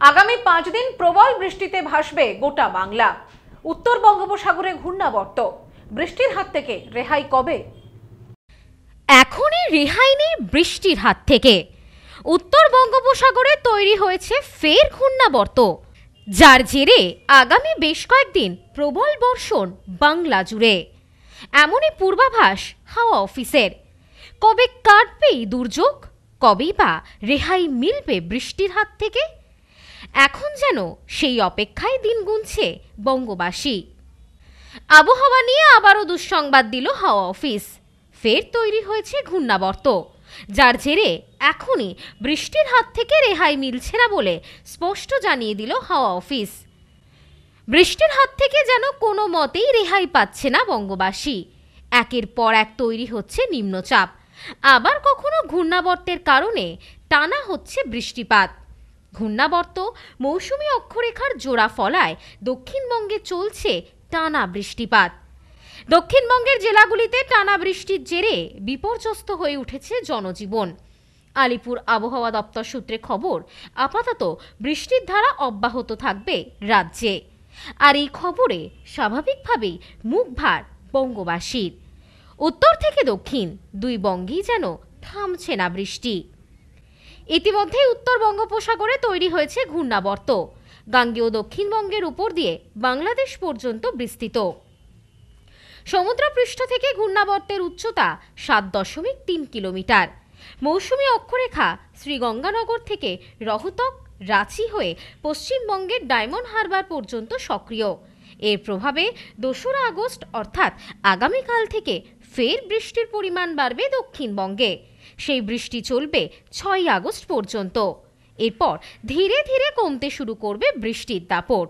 আগামী 5 দিন প্রবল বৃষ্টিতে ভাসবে গোটা বাংলা। উত্তর বঙ্গোপসাগরে ঘূর্ণাবর্ত, বৃষ্টির হাত থেকে রেহাই কবে? এখনই রেহাই নেই বৃষ্টির হাত থেকে। উত্তর বঙ্গোপসাগরে তৈরি হয়েছে ফের ঘূর্ণাবর্ত, যার জেরে আগামী বেশ কয়েকদিন প্রবল বর্ষণ বাংলা জুড়ে। এমনই পূর্বাভাস হাওয়া অফিসের। কবে কাটবে এই দুর্যোগ, কবেই বা রেহাই মিলবে বৃষ্টির হাত থেকে? এখন যেন সেই অপেক্ষায় দিন গুনছে বঙ্গবাসী। আবহাওয়া নিয়ে আবারও দুঃসংবাদ দিল হাওয়া অফিস। ফের তৈরি হয়েছে ঘূর্ণাবর্ত, যার জেরে এখনই বৃষ্টির হাত থেকে রেহাই মিলছে না বলে স্পষ্ট জানিয়ে দিল হাওয়া অফিস। বৃষ্টির হাত থেকে যেন কোনো মতেই রেহাই পাচ্ছে না বঙ্গবাসী। একের পর এক তৈরি হচ্ছে নিম্নচাপ, আবার কখনো ঘূর্ণাবর্তের কারণে টানা হচ্ছে বৃষ্টিপাত। ঘূর্ণাবর্ত মৌসুমী অক্ষরেখার জোড়া ফলায় দক্ষিণবঙ্গে চলছে টানা বৃষ্টিপাত। দক্ষিণবঙ্গের জেলাগুলিতে টানা বৃষ্টির জেরে বিপর্যস্ত হয়ে উঠেছে জনজীবন। আলিপুর আবহাওয়া দপ্তর সূত্রে খবর, আপাতত বৃষ্টির ধারা অব্যাহত থাকবে রাজ্যে। আর এই খবরে স্বাভাবিকভাবেই মুখ ভার বঙ্গবাসীর। উত্তর থেকে দক্ষিণ দুই বঙ্গেই যেন থামছে না বৃষ্টি। ইতিমধ্যে উত্তর বঙ্গোপসাগরে তৈরি হয়েছে ঘূর্ণাবর্ত, গাঙ্গেয় দক্ষিণবঙ্গের উপর দিয়ে বাংলাদেশ পর্যন্ত বিস্তৃত। সমুদ্রপৃষ্ঠ থেকে ঘূর্ণাবর্তের উচ্চতা 7.3 কিলোমিটার। মৌসুমী অক্ষরেখা শ্রীগঙ্গানগর থেকে রোহতক, রাঁচি হয়ে পশ্চিমবঙ্গের ডায়মন্ড হারবার পর্যন্ত সক্রিয়। এর প্রভাবে 2রা আগস্ট অর্থাৎ আগামীকাল থেকে ফের বৃষ্টির পরিমাণ বাড়বে দক্ষিণবঙ্গে। সেই বৃষ্টি চলবে 6 আগস্ট পর্যন্ত। এরপর ধীরে ধীরে কমতে শুরু করবে বৃষ্টির দাপট।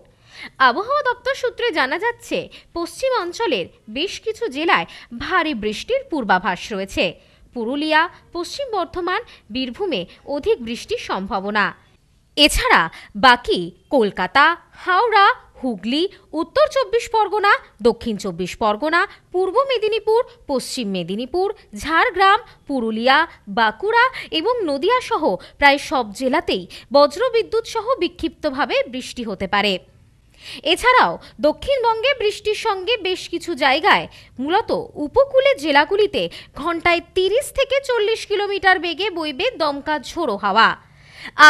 আবহাওয়া দপ্তর সূত্রে জানা যাচ্ছে, পশ্চিমাঞ্চলের বেশ কিছু জেলায় ভারী বৃষ্টির পূর্বাভাস রয়েছে। পুরুলিয়া, পশ্চিম বর্ধমান, বীরভূমে অধিক বৃষ্টির সম্ভাবনা। এছাড়া বাকি কলকাতা, হাওড়া, হুগলি, উত্তর 24 পরগনা, দক্ষিণ 24 পরগনা, পূর্ব মেদিনীপুর, পশ্চিম মেদিনীপুর, ঝাড়গ্রাম, পুরুলিয়া, বাঁকুড়া এবং নদিয়া সহ প্রায় সব জেলাতেই বজ্রবিদ্যুৎ সহ বিক্ষিপ্তভাবে বৃষ্টি হতে পারে। এছাড়াও দক্ষিণবঙ্গে বৃষ্টির সঙ্গে বেশ কিছু জায়গায়, মূলত উপকূলের জেলাগুলিতে ঘন্টায় 30 থেকে 40 কিলোমিটার বেগে বইবে দমকা ঝোড়ো হাওয়া।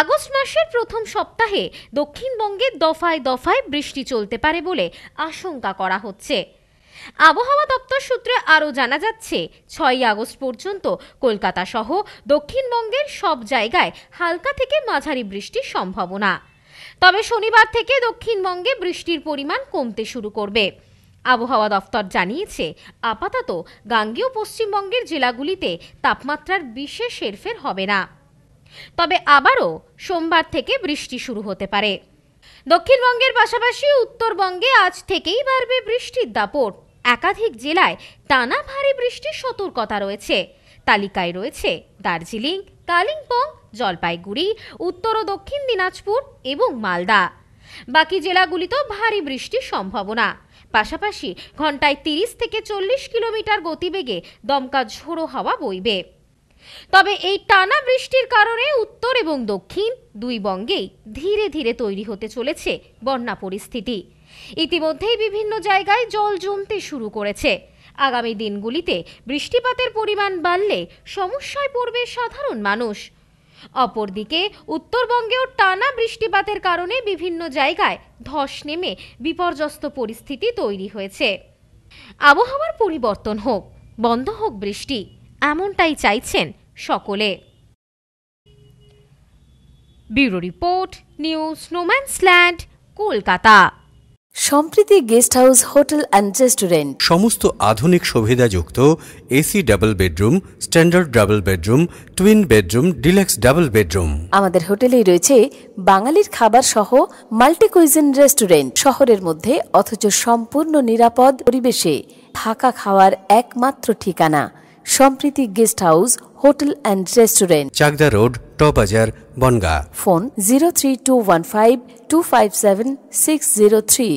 আগস্ট মাসের প্রথম সপ্তাহে দক্ষিণবঙ্গে দফায় দফায় বৃষ্টি চলতে পারে বলে আশঙ্কা করা হচ্ছে। আবহাওয়া দপ্তর সূত্রে আরও জানা যাচ্ছে, 6 আগস্ট পর্যন্ত কলকাতা সহ দক্ষিণবঙ্গের সব জায়গায় হালকা থেকে মাঝারি বৃষ্টির সম্ভাবনা। তবে শনিবার থেকে দক্ষিণবঙ্গে বৃষ্টির পরিমাণ কমতে শুরু করবে। আবহাওয়া দপ্তর জানিয়েছে, আপাতত গাঙ্গেয় পশ্চিমবঙ্গের জেলাগুলিতে তাপমাত্রার বিশেষ হেরফের হবে না। তবে আবারও সোমবার থেকে বৃষ্টি শুরু হতে পারে। দক্ষিণবঙ্গের পাশাপাশি উত্তরবঙ্গে আজ থেকেই বাড়বে বৃষ্টির দাপট। একাধিক জেলায় টানা ভারী বৃষ্টির সতর্কতা রয়েছে। তালিকায় রয়েছে দার্জিলিং, কালিম্পং, জলপাইগুড়ি, উত্তর ও দক্ষিণ দিনাজপুর এবং মালদা। বাকি জেলাগুলিতেও ভারী বৃষ্টির সম্ভাবনা। পাশাপাশি ঘন্টায় 30 থেকে 40 কিলোমিটার গতিবেগে দমকা ঝোড়ো হাওয়া বইবে। তবে এই টানা বৃষ্টির কারণে উত্তর এবং দক্ষিণ দুই বঙ্গেই ধীরে ধীরে তৈরি হতে চলেছে বন্যা পরিস্থিতি। ইতিমধ্যেই বিভিন্ন জায়গায় জল জমতে শুরু করেছে। আগামী দিনগুলিতে বৃষ্টিপাতের পরিমাণ বাড়লে সমস্যায় পড়বে সাধারণ মানুষ। অপরদিকে উত্তরবঙ্গেও টানা বৃষ্টিপাতের কারণে বিভিন্ন জায়গায় ধস নেমে বিপর্যস্ত পরিস্থিতি তৈরি হয়েছে। আবহাওয়ার পরিবর্তন হোক, বন্ধ হোক বৃষ্টি, এমনটাই চাইছেন সকলে। Bureau report, news no man's land, Kolkata. Sampriti guest house, hotel and restaurant. সমস্ত আধুনিক সুবিধাযুক্ত AC double bedroom, standard double bedroom, twin bedroom, deluxe double bedroom. আমাদের হোটেলেই রয়েছে বাঙালির খাবার সহ মাল্টি কুইজিন রেস্টুরেন্ট। শহরের মধ্যে অথচ সম্পূর্ণ নিরাপদ পরিবেশে থাকা খাওয়ার একমাত্র ঠিকানা Sampriti guest house, hotel and restaurant, Chakdah road, টবাজার, বনগাঁ। ফোন 03215257603।